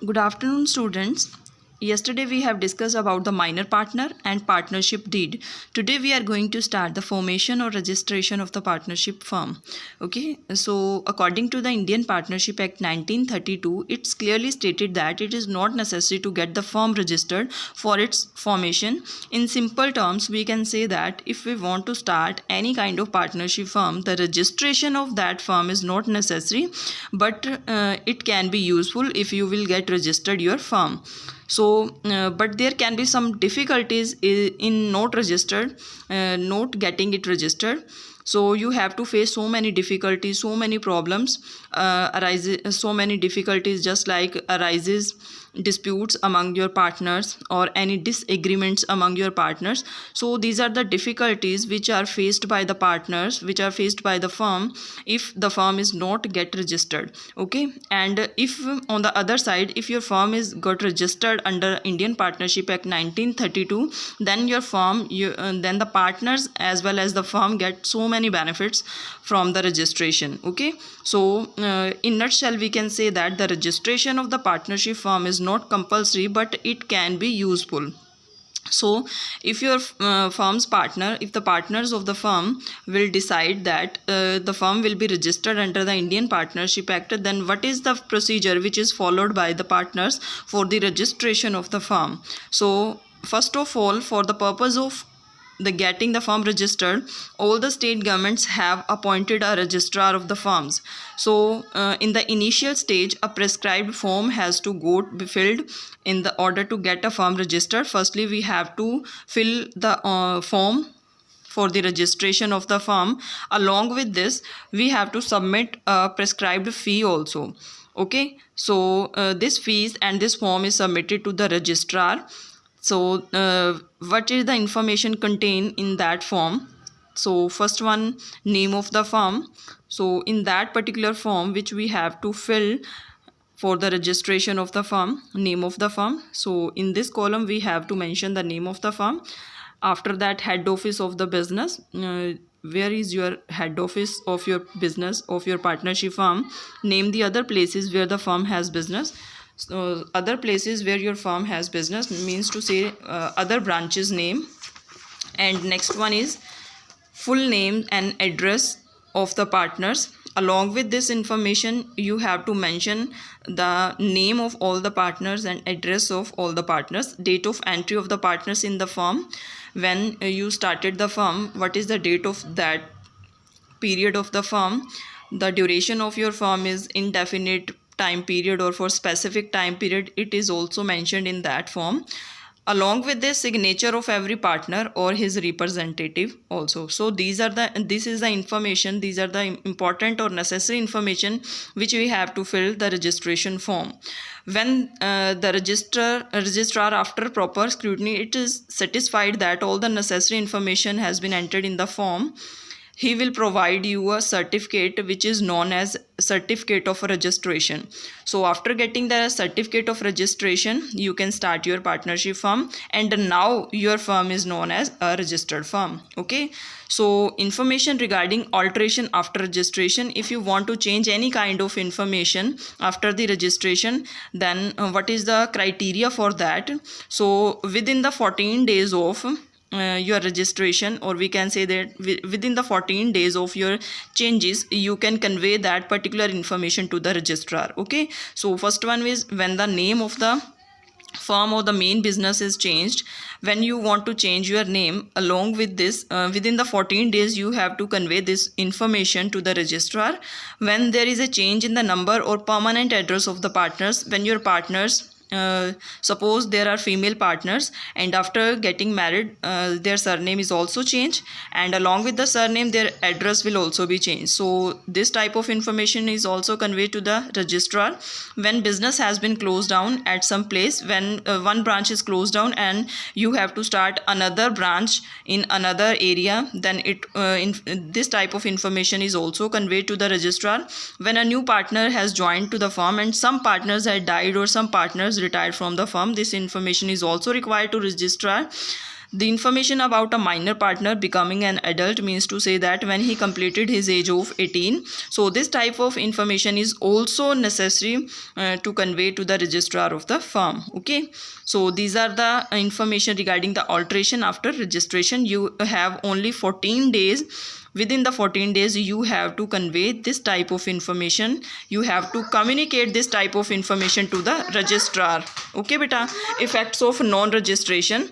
Good afternoon, students. Yesterday we have discussed about the minor partner and partnership deed. Today we are going to start the formation or registration of the partnership firm. Okay, so according to the Indian Partnership Act 1932, it's clearly stated that it is not necessary to get the firm registered for its formation. In simple terms, we can say that if we want to start any kind of partnership firm, the registration of that firm is not necessary, but it can be useful if you will get registered your firm. But there can be some difficulties in not getting it registered. So you have to face so many difficulties, so many problems arises, so many difficulties just like arises disputes among your partners or any disagreements among your partners. So these are the difficulties which are faced by the partners, which are faced by the firm if the firm is not get registered. Okay, and if on the other side, if your firm is got registered under Indian Partnership Act 1932, then your firm then the partners as well as the firm get so many benefits from the registration. Okay, so in nutshell we can say that the registration of the partnership firm is not compulsory, but it can be useful. So if your firm's partner, if the partners of the firm will decide that the firm will be registered under the Indian Partnership Act, then what is the procedure which is followed by the partners for the registration of the firm? So first of all, for the purpose of the getting the firm registered, all the state governments have appointed a registrar of the firms. So in the initial stage, a prescribed form has to be filled in the order to get a firm registered. Firstly, we have to fill the form for the registration of the firm. Along with this, we have to submit a prescribed fee also. Okay, so this fees and this form is submitted to the registrar. So what is the information contained in that form? So first one, name of the firm. So in that particular form which we have to fill for the registration of the firm, name of the firm. So in this column we have to mention the name of the firm. After that, head office of the business. Where is your head office of your business, of your partnership firm? Name the other places where the firm has business. So other places where your firm has business means to say other branches name. And next one is full name and address of the partners. Along with this information, you have to mention the name of all the partners and address of all the partners. Date of entry of the partners in the firm. When you started the firm, what is the date of that period of the firm? The duration of your firm is indefinite time period or for specific time period, it is also mentioned in that form. Along with this, signature of every partner or his representative also. So this is the information, these are the important or necessary information which we have to fill the registration form. When the registrar after proper scrutiny, it is satisfied that all the necessary information has been entered in the form, he will provide you a certificate which is known as certificate of registration. So after getting the certificate of registration, you can start your partnership firm, and now your firm is known as a registered firm. Okay, so information regarding alteration after registration. If you want to change any kind of information after the registration, then what is the criteria for that? So within the 14 days of your registration, or we can say that within the 14 days of your changes, you can convey that particular information to the registrar. Okay, so first one is when the name of the firm or the main business is changed. When you want to change your name, along with this, within the 14 days you have to convey this information to the registrar. When there is a change in the number or permanent address of the partners, when your partners suppose there are female partners and after getting married, their surname is also changed, and along with the surname their address will also be changed. So this type of information is also conveyed to the registrar. When business has been closed down at some place, when one branch is closed down and you have to start another branch in another area, then this type of information is also conveyed to the registrar. When a new partner has joined to the firm and some partners had died or some partners retired from the firm, this information is also required to registrar. The information about a minor partner becoming an adult means to say that when he completed his age of 18. So this type of information is also necessary to convey to the registrar of the firm. Okay, so these are the information regarding the alteration after registration. You have only 14 days. Within the 14 days you have to convey this type of information. You have to communicate this type of information to the registrar. Okay beta. Effects of non-registration.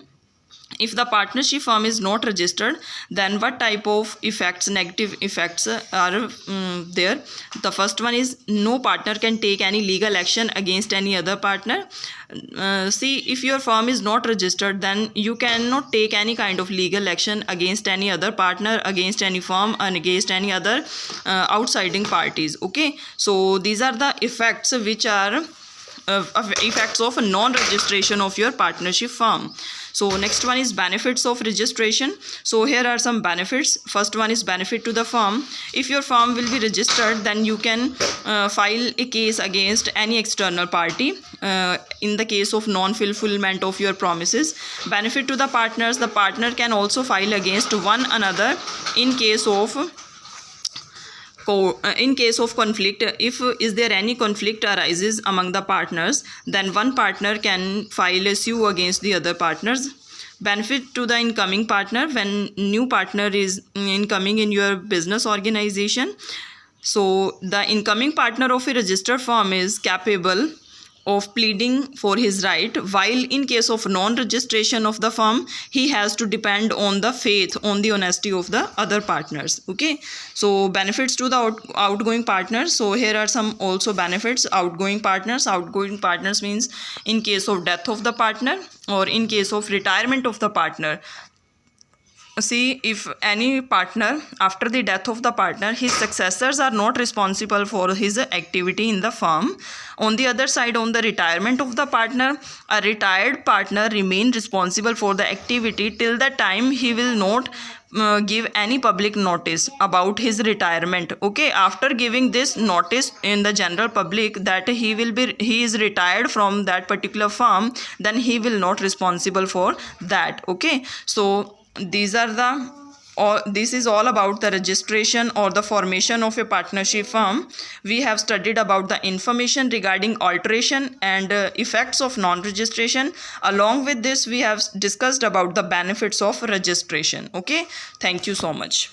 If the partnership firm is not registered, then what type of effects, negative effects are there? The first one is no partner can take any legal action against any other partner. See, if your firm is not registered, then you cannot take any kind of legal action against any other partner, against any firm, and against any other outsiding parties. Okay, so these are the effects which are effects of non-registration of your partnership firm. So next one is benefits of registration. So here are some benefits. First one is benefit to the firm. If your firm will be registered, then you can file a case against any external party in the case of non-fulfillment of your promises. Benefit to the partners. The partner can also file against one another in case of conflict. If is there any conflict arises among the partners, then one partner can file a suit against the other partners. Benefit to the incoming partner. When new partner is incoming in your business organization, so the incoming partner of a registered firm is capable of pleading for his right, while in case of non-registration of the firm, he has to depend on the faith, on the honesty of the other partners. Okay, so benefits to the outgoing partners. So here are some also benefits. Outgoing partners. Outgoing partners means in case of death of the partner or in case of retirement of the partner. See, if any partner, after the death of the partner, his successors are not responsible for his activity in the firm. On the other side, on the retirement of the partner, a retired partner remain responsible for the activity till the time he will not give any public notice about his retirement. Okay, after giving this notice in the general public that he is retired from that particular firm, then he will not responsible for that. Okay, so these are this is all about the registration or the formation of a partnership firm. We have studied about the information regarding alteration and effects of non-registration. Along with this, we have discussed about the benefits of registration. Okay, thank you so much.